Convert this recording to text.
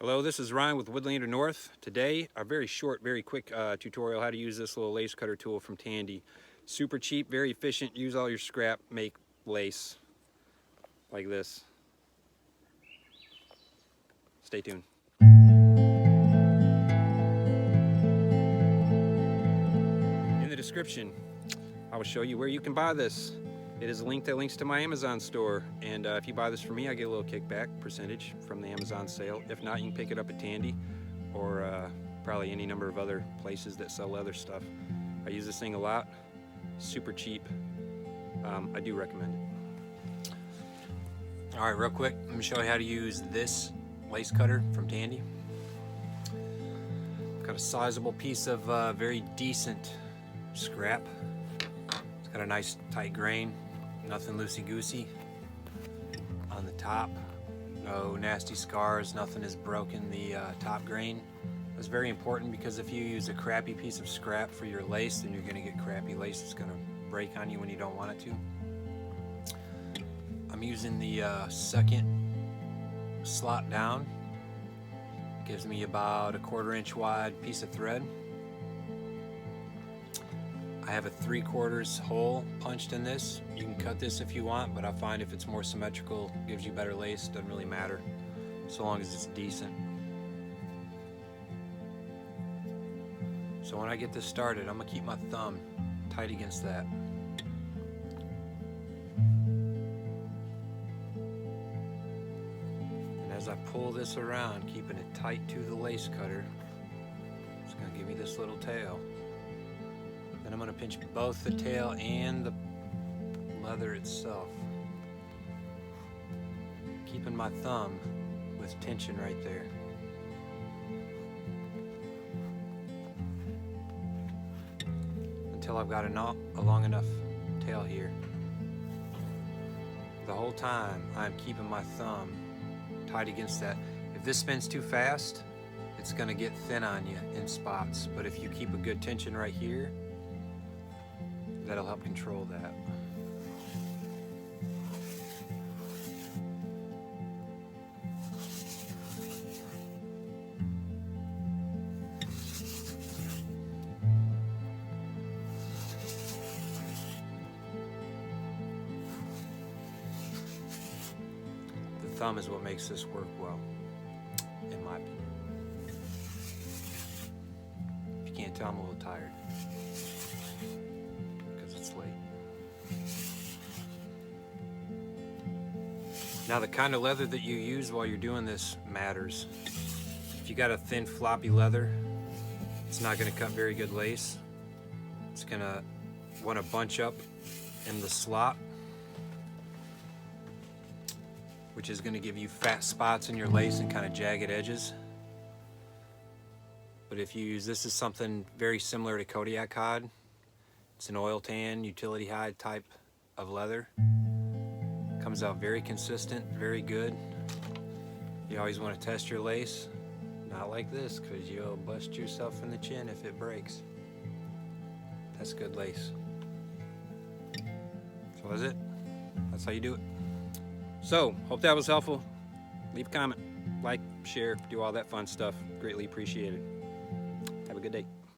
Hello, this is Ryan with Woodlander North. Today, a very short, very quick tutorial how to use this little lace cutter tool from Tandy. Super cheap, very efficient. Use all your scrap, make lace like this. Stay tuned. In the description, I will show you where you can buy this. It is a link that links to my Amazon store, and if you buy this from me, I get a little kickback percentage from the Amazon sale. If not, you can pick it up at Tandy or probably any number of other places that sell leather stuff. I use this thing a lot, super cheap. I do recommend it. All right, real quick, let me show you how to use this lace cutter from Tandy. Got a sizable piece of very decent scrap. It's got a nice tight grain. Nothing loosey-goosey on the top. No nasty scars, nothing has broken the top grain. That's very important because if you use a crappy piece of scrap for your lace, then you're gonna get crappy lace that's gonna break on you when you don't want it to. I'm using the second slot down. Gives me about a 1/4 inch wide piece of thread. I have a 3/4 hole punched in this. You can cut this if you want, but I find if it's more symmetrical, gives you better lace, doesn't really matter, so long as it's decent. So when I get this started, I'm gonna keep my thumb tight against that. And as I pull this around, keeping it tight to the lace cutter, it's gonna give me this little tail. Then I'm going to pinch both the tail and the leather itself, keeping my thumb with tension right there. Until I've got a long enough tail here. The whole time I'm keeping my thumb tight against that. If this spins too fast, it's going to get thin on you in spots, but if you keep a good tension right here, that'll help control that. The thumb is what makes this work well, in my opinion. If you can't tell, I'm a little tired. Now the kind of leather that you use while you're doing this matters. If you got a thin floppy leather, it's not going to cut very good lace. It's going to want to bunch up in the slot, which is going to give you fat spots in your lace and kind of jagged edges. But if you use, this is something very similar to Kodiak hide. It's an oil tan, utility hide type of leather. Comes out very consistent, very good. You always want to test your lace. Not like this, because you'll bust yourself in the chin if it breaks. That's good lace. So that's it. That's how you do it. So, hope that was helpful. Leave a comment, like, share, do all that fun stuff. Greatly appreciated. Have a good day.